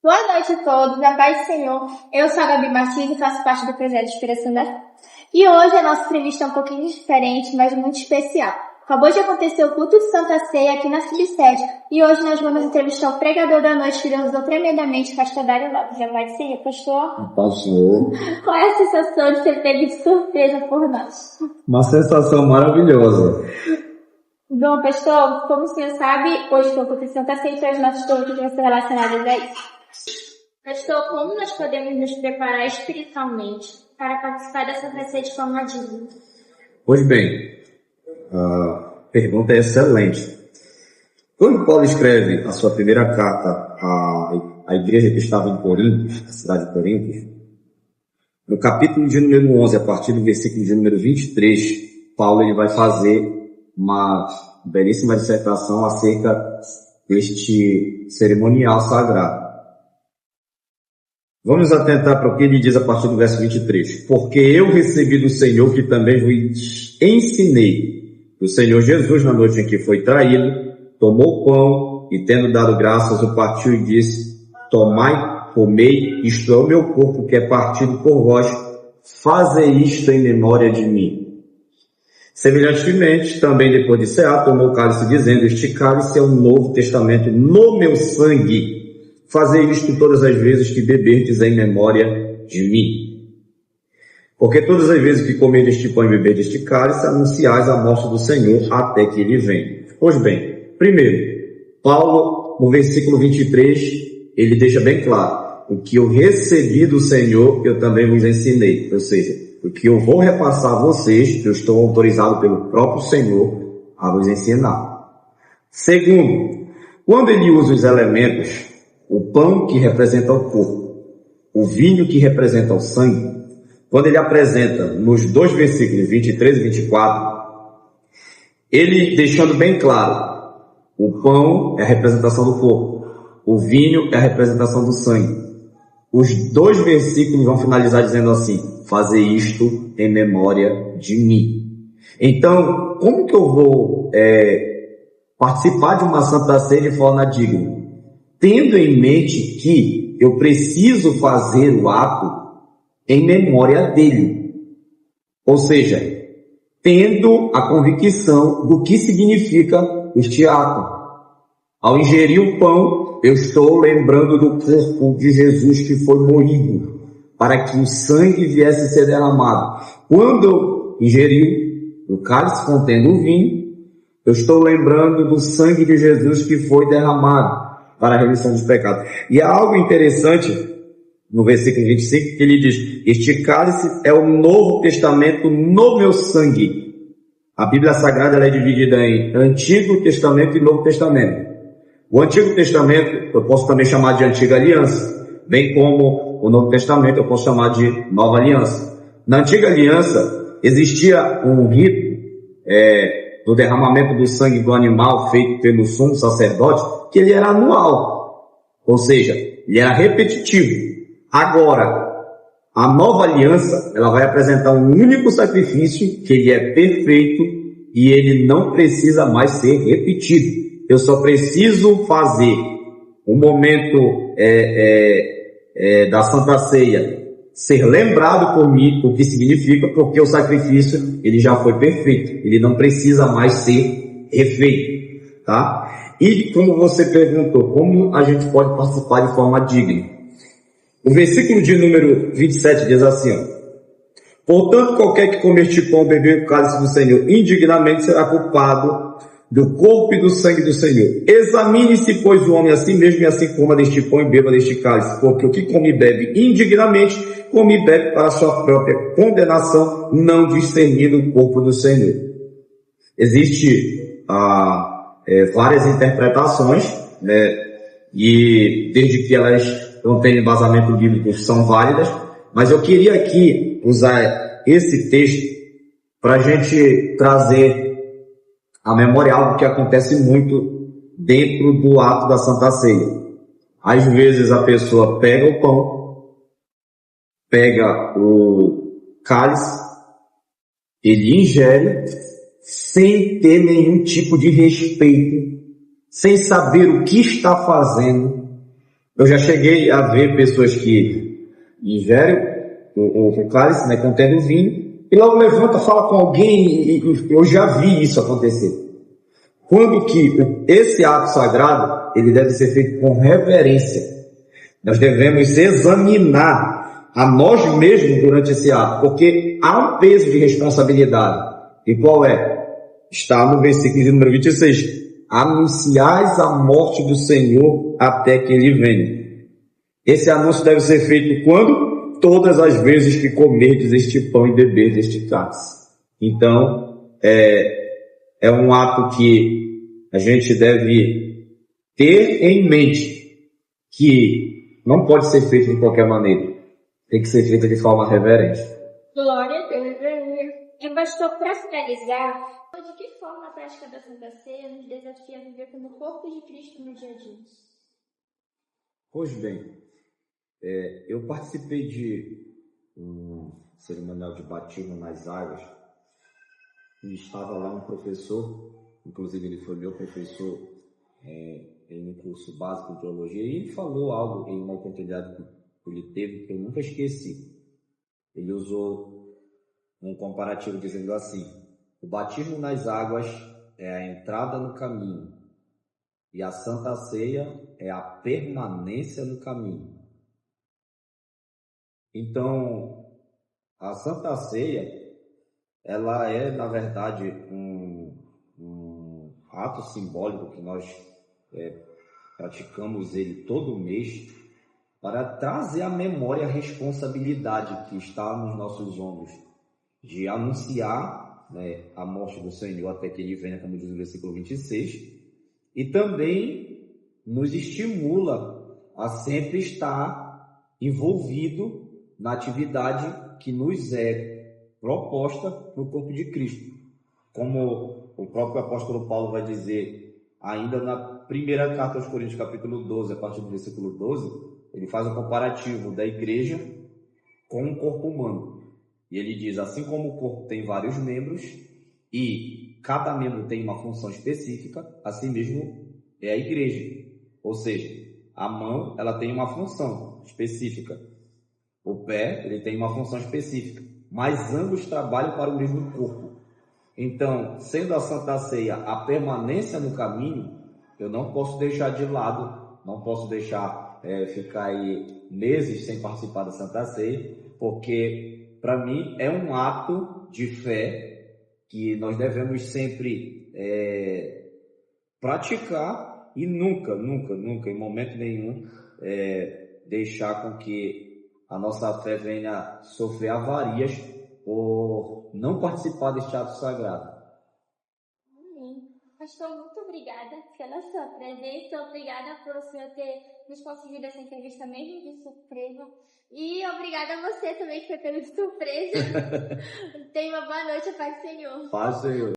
Boa noite a todos, a paz do Senhor. Eu sou a Gabi Martins e faço parte do projeto Inspiração da Fé. E hoje a nossa entrevista é um pouquinho diferente, mas muito especial. Acabou de acontecer o culto de Santa Ceia aqui na Subsede e hoje nós vamos entrevistar o pregador da noite que Deus usou tremendamente, pastor Dário Lopes. Já vai ser, pastor? Pastor. Qual é a sensação de ser pego de surpresa por nós? Uma sensação maravilhosa. Bom, pastor, como o senhor sabe, hoje foi o culto de Santa Ceia e as nossas perguntas vão ser relacionadas a isso. Pastor, como nós podemos nos preparar espiritualmente para participar da Santa Ceia de forma digna? Pois bem, a pergunta é excelente. Quando Paulo escreve a sua primeira carta à igreja que estava em Corinto, na cidade de Corinto, no capítulo de número 11, a partir do versículo de número 23, Paulo ele vai fazer uma belíssima dissertação acerca deste cerimonial sagrado. Vamos atentar para o que ele diz a partir do verso 23. Porque eu recebi do Senhor que também vos ensinei. O Senhor Jesus, na noite em que foi traído, tomou o pão e, tendo dado graças, o partiu e disse: tomai, comei, isto é o meu corpo que é partido por vós, fazei isto em memória de mim. Semelhantemente, também depois de cear, tomou o cálice dizendo: este cálice é o novo testamento no meu sangue. Fazei isto todas as vezes que beberdes em memória de mim. Porque todas as vezes que comerdes este pão e beberdes este cálice, anunciais a morte do Senhor até que ele venha. Pois bem, primeiro, Paulo, no versículo 23, ele deixa bem claro: o que eu recebi do Senhor, eu também vos ensinei. Ou seja, o que eu vou repassar a vocês, eu estou autorizado pelo próprio Senhor a vos ensinar. Segundo, quando ele usa os elementos, o pão que representa o corpo, o vinho que representa o sangue, quando ele apresenta nos dois versículos 23 e 24, ele deixando bem claro: o pão é a representação do corpo, o vinho é a representação do sangue. Os dois versículos vão finalizar dizendo assim: fazer isto em memória de mim. Então, como que eu vou participar de uma Santa Ceia de forma digna? Tendo em mente que eu preciso fazer o ato em memória dele. Ou seja, tendo a convicção do que significa este ato. Ao ingerir o pão, eu estou lembrando do corpo de Jesus que foi moído, para que o sangue viesse a ser derramado. Quando eu ingeri o cálice contendo o vinho, eu estou lembrando do sangue de Jesus que foi derramado para a remissão dos pecados. E há algo interessante no versículo 25, que ele diz: este cálice é o Novo Testamento no meu sangue. A Bíblia Sagrada ela é dividida em Antigo Testamento e Novo Testamento. O Antigo Testamento eu posso também chamar de Antiga Aliança, bem como o Novo Testamento eu posso chamar de Nova Aliança. Na Antiga Aliança existia um rito do derramamento do sangue do animal feito pelo sumo sacerdote, que ele era anual, ou seja, ele era repetitivo. Agora, a nova aliança, ela vai apresentar um único sacrifício, que ele é perfeito e ele não precisa mais ser repetido. Eu só preciso fazer o momento da Santa Ceia ser lembrado por mim, o que significa, porque o sacrifício ele já foi perfeito, ele não precisa mais ser refeito, tá? E como você perguntou, como a gente pode participar de forma digna? O versículo de número 27 diz assim, ó: portanto, qualquer que comer este pão ou beber o cálice do Senhor indignamente será culpado do corpo e do sangue do Senhor. Examine-se, pois, o homem a si mesmo, e assim coma deste pão e beba deste cálice, porque o que come e bebe indignamente, come e bebe para a sua própria condenação, não discernindo o corpo do Senhor. Existe várias interpretações, né, e desde que elas não tenham embasamento bíblico são válidas, mas eu queria aqui usar esse texto para a gente trazer a memória algo que acontece muito dentro do ato da Santa Ceia. Às vezes a pessoa pega o pão, pega o cálice, ele ingere sem ter nenhum tipo de respeito, sem saber o que está fazendo, Eu já cheguei a ver pessoas que ingerem o cálice, né, contendo vinho, e logo levanta, fala com alguém, e eu já vi isso acontecer. Quando que esse ato sagrado, ele deve ser feito com reverência. Nós devemos examinar a nós mesmos durante esse ato, porque há um peso de responsabilidade. E qual é? Está no versículo de número 26. Anunciais a morte do Senhor até que Ele venha. Esse anúncio deve ser feito quando? Todas as vezes que comerdes este pão e beberdes este cálice. Então, é um ato que a gente deve ter em mente que não pode ser feito de qualquer maneira. Tem que ser feito de forma reverente. Glória a Deus. Pastor, para finalizar, de que forma a prática da Santa Ceia nos desafia a viver como corpo de Cristo no dia a dia? Pois bem, eu participei de um cerimonial de batismo nas águas e estava lá um professor, inclusive ele foi meu professor em um curso básico de teologia, e ele falou algo em uma oportunidade que ele teve que eu nunca esqueci. Ele usou um comparativo dizendo assim: o batismo nas águas é a entrada no caminho e a Santa Ceia é a permanência no caminho. Então, a Santa Ceia, ela é, na verdade, um ato simbólico que nós praticamos ele todo mês para trazer à memória a responsabilidade que está nos nossos ombros de anunciar, né, a morte do Senhor até que Ele venha, como diz o versículo 26, e também nos estimula a sempre estar envolvido na atividade que nos é proposta no corpo de Cristo. Como o próprio apóstolo Paulo vai dizer ainda na primeira carta aos Coríntios, capítulo 12, a partir do versículo 12, ele faz um comparativo da igreja com o corpo humano. E ele diz: assim como o corpo tem vários membros e cada membro tem uma função específica, assim mesmo é a igreja. Ou seja, a mão, ela tem uma função específica. O pé, ele tem uma função específica. Mas ambos trabalham para o mesmo corpo. Então, sendo a Santa Ceia a permanência no caminho, eu não posso deixar de lado, não posso deixar ficar aí meses sem participar da Santa Ceia, porque para mim é um ato de fé que nós devemos sempre praticar e nunca, em momento nenhum, deixar com que a nossa fé venha sofrer avarias por não participar deste ato sagrado. Pastor, muito obrigada pela sua presença, obrigada por o senhor ter nos conseguido essa entrevista mesmo de surpresa, e obrigada a você também que foi pelo de surpresa. Tenha uma boa noite, Pai do Senhor. Paz, Senhor.